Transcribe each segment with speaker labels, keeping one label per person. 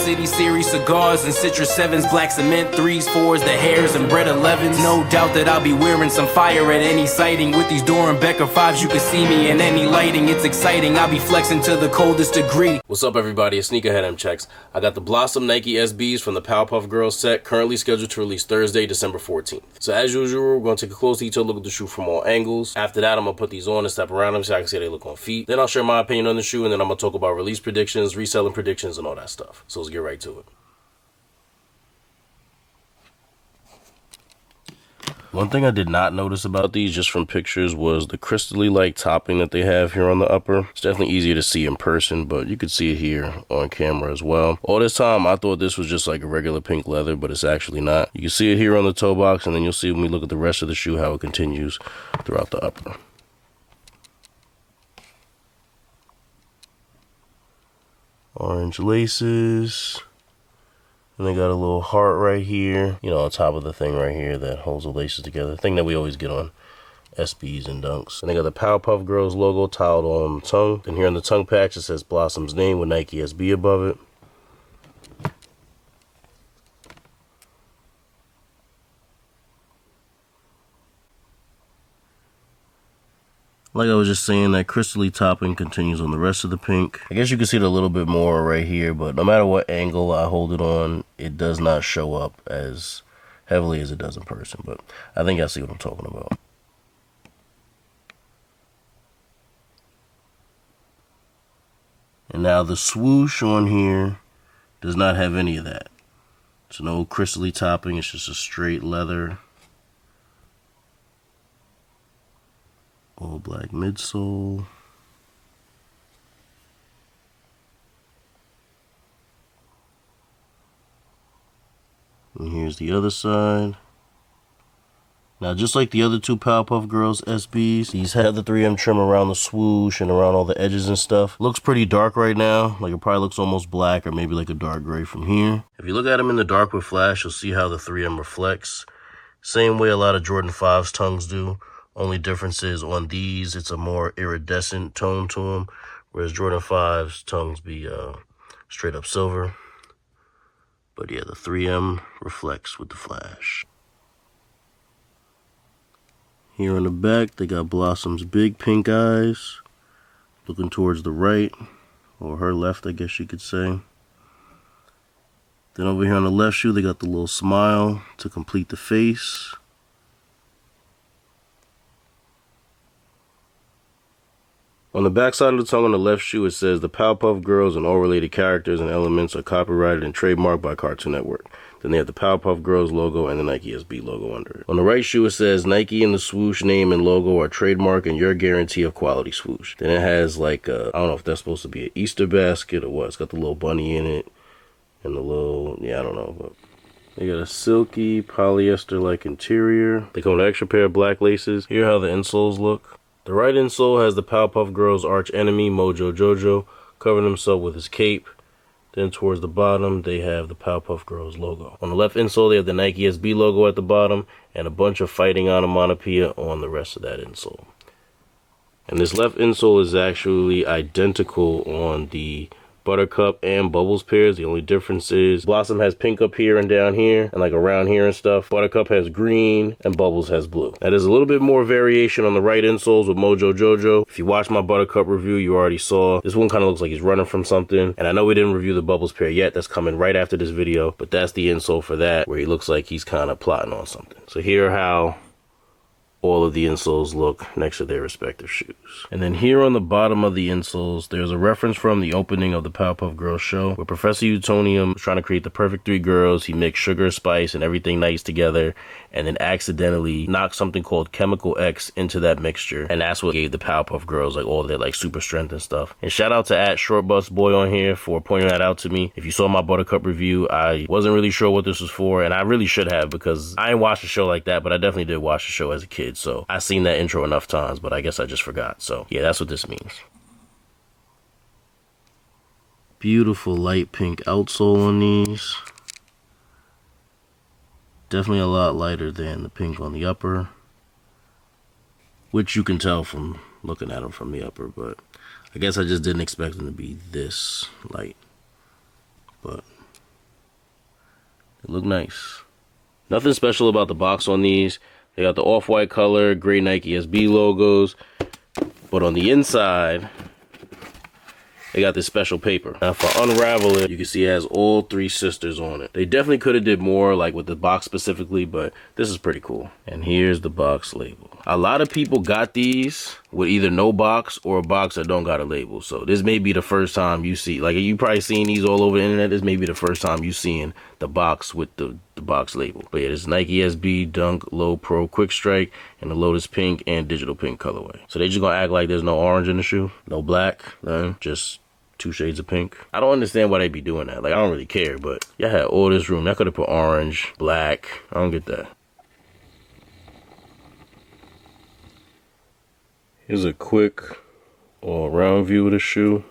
Speaker 1: City series cigars and Citrus 7s, black cement 3s, 4s, the hairs and bread 11s. No doubt that I'll be wearing some fire at any sighting. With these Dorenbecker 5s, you can see me in any lighting. It's exciting, I'll be flexing to the coldest degree.
Speaker 2: What's up, everybody? It's Sneakerhead M Checks. I got the Blossom Nike SBs from the Powerpuff Girls set, currently scheduled to release Thursday, December 14th. So as usual, we're going to take a close detailed look at the shoe from all angles. After that, I'm going to put these on and step around them so I can see how they look on feet. Then I'll share my opinion on the shoe, and then I'm going to talk about release predictions, reselling predictions, and all that stuff. So let's get right to it. One thing I did not notice about these just from pictures was the crystally-like topping that they have here on the upper. It's definitely easier to see in person, but you could see it here on camera as well. All this time, I thought this was just like a regular pink leather, but it's actually not. You can see it here on the toe box, and then you'll see when we look at the rest of the shoe how it continues throughout the upper. Orange laces. And they got a little heart right here, you know, on top of the thing right here that holds the laces together. The thing that we always get on SBs and Dunks. And they got the Powerpuff Girls logo tiled on the tongue. And here on the tongue patch, it says Blossom's name with Nike SB above it. Like I was just saying, that crystally topping continues on the rest of the pink. I guess you can see it a little bit more right here, but no matter what angle I hold it on, it does not show up as heavily as it does in person. But I think I see what I'm talking about. And now the swoosh on here does not have any of that. It's no crystally topping, it's just a straight leather. All black midsole. And here's the other side. Now, just like the other two Powerpuff Girls SBs, these have the 3M trim around the swoosh and around all the edges and stuff. Looks pretty dark right now. Like, it probably looks almost black or maybe like a dark gray from here. If you look at them in the dark with flash, you'll see how the 3M reflects. Same way a lot of Jordan 5's tongues do. Only difference is on these, it's a more iridescent tone to them, whereas Jordan 5's tongues be straight up silver. But yeah, the 3M reflects with the flash. Here on the back, they got Blossom's big pink eyes, looking towards the right, or her left, I guess you could say. Then over here on the left shoe, they got the little smile to complete the face. On the back side of the tongue on the left shoe, it says the Powerpuff Girls and all related characters and elements are copyrighted and trademarked by Cartoon Network. Then they have the Powerpuff Girls logo and the Nike SB logo under it. On the right shoe, it says Nike and the swoosh name and logo are trademark and your guarantee of quality swoosh. Then it has like I don't know if that's supposed to be an Easter basket or what. It's got the little bunny in it and the little, yeah, I don't know. But they got a silky polyester-like interior. They come with an extra pair of black laces. Here how the insoles look. The right insole has the Powerpuff Girls' arch enemy, Mojo Jojo, covering himself with his cape. Then towards the bottom, they have the Powerpuff Girls logo. On the left insole, they have the Nike SB logo at the bottom and a bunch of fighting onomatopoeia on the rest of that insole. And this left insole is actually identical on the Buttercup and Bubbles pairs. The only difference is Blossom has pink up here and down here and like around here and stuff. Buttercup has green and Bubbles has blue. Now there's a little bit more variation on the right insoles with Mojo Jojo. If you watched my Buttercup review, you already saw this one kind of looks like he's running from something. And I know we didn't review the Bubbles pair yet. That's coming right after this video, but that's the insole for that where he looks like he's kind of plotting on something. So here are how all of the insoles look next to their respective shoes. And then here on the bottom of the insoles, there's a reference from the opening of the Powerpuff Girls show where Professor Utonium was trying to create the perfect three girls. He mixed sugar, spice, and everything nice together and then accidentally knocked something called Chemical X into that mixture. And that's what gave the Powerpuff Girls like all their like super strength and stuff. And shout out to @ShortBusBoy on here for pointing that out to me. If you saw my Buttercup review, I wasn't really sure what this was for, and I really should have because I ain't watched a show like that, but I definitely did watch the show as a kid. So I seen that intro enough times, but I guess I just forgot. So yeah, that's what this means. Beautiful light pink outsole on these. Definitely a lot lighter than the pink on the upper, which you can tell from looking at them from the upper, but I guess I just didn't expect them to be this light. But They look nice. Nothing special about the box on these. They got the off-white color, gray Nike SB logos. But on the inside, they got this special paper. Now for unravel it, you can see it has all 3 sisters on it. They definitely could have did more, like with the box specifically, but this is pretty cool. And here's the box label. A lot of people got these with either no box or a box that don't got a label. So this may be the first time you see, like you probably seen these all over the internet. This may be the first time you seeing the box with the box label. But yeah, this Nike SB Dunk Low Pro Quick Strike in the Lotus Pink and Digital Pink colorway. So they just gonna act like there's no orange in the shoe, no black, none, just 2 shades of pink. I don't understand why they be doing that. Like, I don't really care, but y'all had all this room. Y'all could have put orange, black. I don't get that. Here's a quick all-around view of the shoe.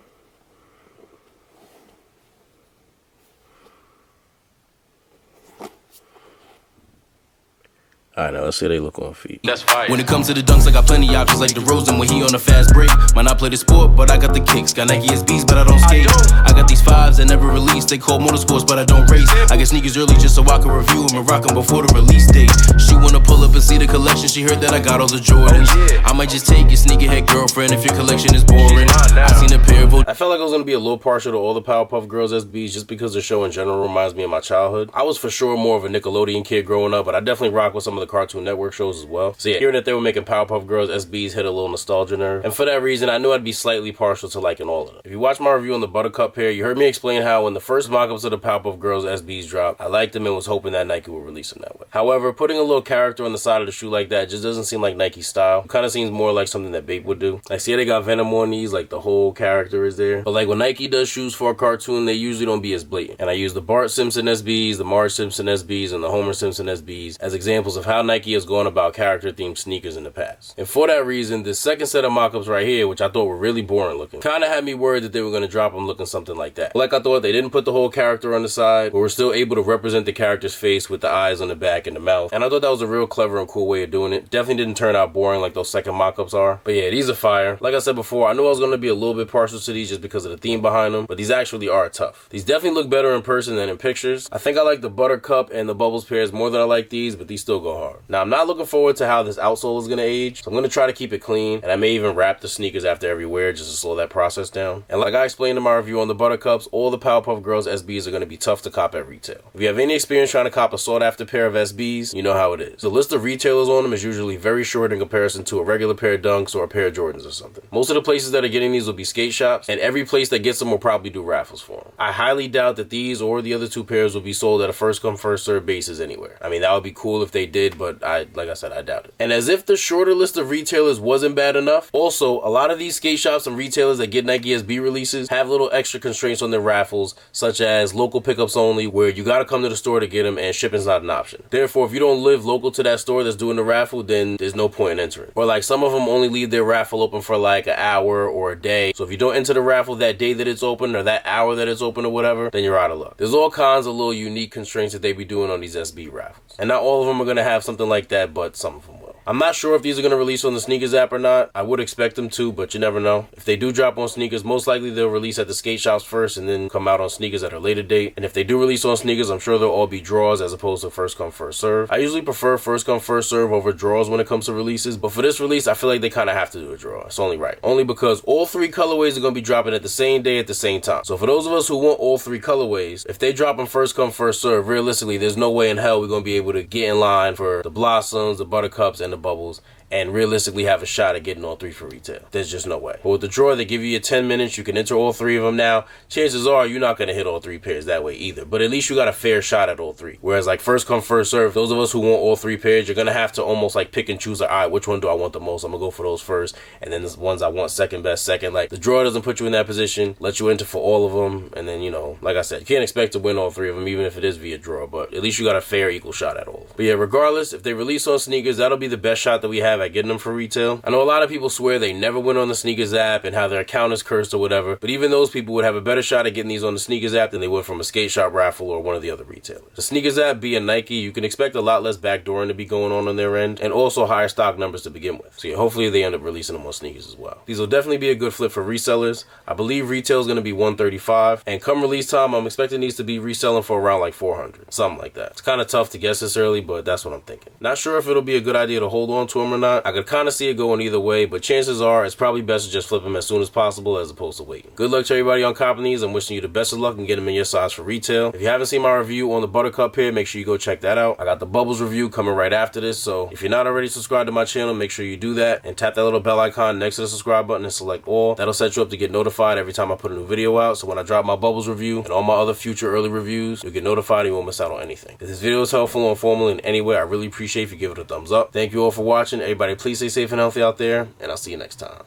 Speaker 2: Alright, now let's see how they look on feet.
Speaker 1: That's fire. When it comes to the dunks, I got plenty options like DeRozan when he on a fast break. Might not play the sport, but I got the kicks. Got Nike SBs, but I don't skate. I got these 5s that never release. They call motorsports, but I don't race. I get sneakers early just so I can review them and rock them before the release date. She wanna pull up and see the collection. She heard that I got all the Jordans. I might just take your sneakerhead girlfriend if your collection is boring. I seen a pair of.
Speaker 2: I felt like I was gonna be a little partial to all the Powerpuff Girls SBs just because the show in general reminds me of my childhood. I was for sure more of a Nickelodeon kid growing up, but I definitely rock with some of the Cartoon Network shows as well. So yeah, hearing that they were making Powerpuff Girls SBs hit a little nostalgia nerve. And for that reason, I knew I'd be slightly partial to liking all of them. If you watched my review on the Buttercup pair, you heard me explain how when the first mock-ups of the Powerpuff Girls SBs dropped, I liked them and was hoping that Nike would release them that way. However, putting a little character on the side of the shoe like that just doesn't seem like Nike style. It kind of seems more like something that Bape would do. I see they got Venom on these, like the whole character is there. But like when Nike does shoes for a cartoon, they usually don't be as blatant. And I use the Bart Simpson SBs, the Marge Simpson SBs, and the Homer Simpson SBs as examples of how Nike has gone about character-themed sneakers in the past. And for that reason, this second set of mock-ups right here, which I thought were really boring looking, kind of had me worried that they were going to drop them looking something like that. Like I thought they didn't put the whole character on the side, but were still able to represent the character's face with the eyes on the back and the mouth. And I thought that was a real clever and cool way of doing it. Definitely didn't turn out boring like those second mock-ups are. But yeah, these are fire. Like I said before, I knew I was going to be a little bit partial to these just because of the theme behind them, but these actually are tough. These definitely look better in person than in pictures. I think I like the Buttercup and the Bubbles pairs more than I like these, but these still go hard. Now, I'm not looking forward to how this outsole is going to age, so I'm going to try to keep it clean, and I may even wrap the sneakers after every wear just to slow that process down. And like I explained in my review on the Buttercups, all the Powerpuff Girls SBs are going to be tough to cop at retail. If you have any experience trying to cop a sought-after pair of SBs, you know how it is. The list of retailers on them is usually very short in comparison to a regular pair of Dunks or a pair of Jordans or something. Most of the places that are getting these will be skate shops, and every place that gets them will probably do raffles for them. I highly doubt that these or the other 2 pairs will be sold at a first-come, first-served basis anywhere. I mean, that would be cool if they did, but like I said, I doubt it. And as if the shorter list of retailers wasn't bad enough, also, a lot of these skate shops and retailers that get Nike SB releases have little extra constraints on their raffles, such as local pickups only, where you gotta come to the store to get them and shipping's not an option. Therefore, if you don't live local to that store that's doing the raffle, then there's no point in entering. Or like some of them only leave their raffle open for like an hour or a day. So if you don't enter the raffle that day that it's open or that hour that it's open or whatever, then you're out of luck. There's all kinds of little unique constraints that they be doing on these SB raffles. And not all of them are gonna have something like that, but some of them will. I'm not sure if these are going to release on the Sneakers app or not. I would expect them to, but you never know. If they do drop on Sneakers, most likely they'll release at the skate shops first and then come out on Sneakers at a later date. And if they do release on Sneakers, I'm sure they'll all be draws as opposed to first come, first serve. I usually prefer first come, first serve over draws when it comes to releases, but for this release, I feel like they kind of have to do a draw. It's only right. Only because all 3 colorways are going to be dropping at the same day at the same time. So for those of us who want all 3 colorways, if they drop them first come, first serve, realistically, there's no way in hell we're going to be able to get in line for the Blossoms, the Buttercups, and the Bubbles, and realistically have a shot at getting all 3 for retail. There's just no way. But with the draw, they give you your 10 minutes. You can enter all 3 of them now. Chances are you're not going to hit all 3 pairs that way either. But at least you got a fair shot at all 3. Whereas like first come, first serve, those of us who want all 3 pairs, you're going to have to almost like pick and choose. Like, all right, which one do I want the most? I'm going to go for those first. And then the ones I want second best second. Like the draw doesn't put you in that position. Let you enter for all of them. And then, you know, like I said, you can't expect to win all 3 of them, even if it is via draw. But at least you got a fair equal shot at all of them. But yeah, regardless, if they release on Sneakers, that'll be the best shot that we have have at getting them for retail. I know a lot of people swear they never went on the sneakers app and how their account is cursed or whatever, but even those people would have a better shot at getting these on the sneakers app than they would from a skate shop raffle or one of the other retailers. The sneakers app being Nike, you can expect a lot less backdooring to be going on their end, and also higher stock numbers to begin with. So yeah, hopefully they end up releasing them on sneakers as well. These will definitely be a good flip for resellers. I believe retail is going to be $135, and come release time, I'm expecting these to be reselling for around like $400, something like that. It's kind of tough to guess this early, but that's what I'm thinking. Not sure if it'll be a good idea to hold on to them or not. I could kind of see it going either way, but chances are it's probably best to just flip them as soon as possible as opposed to waiting. Good luck to everybody on copping these. I'm wishing you the best of luck and getting them in your size for retail. If you haven't seen my review on the Buttercup pair, make sure you go check that out. I got the Bubbles review coming right after this, so if you're not already subscribed to my channel, make sure you do that and tap that little bell icon next to the subscribe button and select all. That'll set you up to get notified every time I put a new video out, so when I drop my Bubbles review and all my other future early reviews, you'll get notified and you won't miss out on anything. If this video is helpful or informative in any way, I really appreciate if you give it a thumbs up. Thank you all for watching. Everybody please stay safe and healthy out there, and I'll see you next time.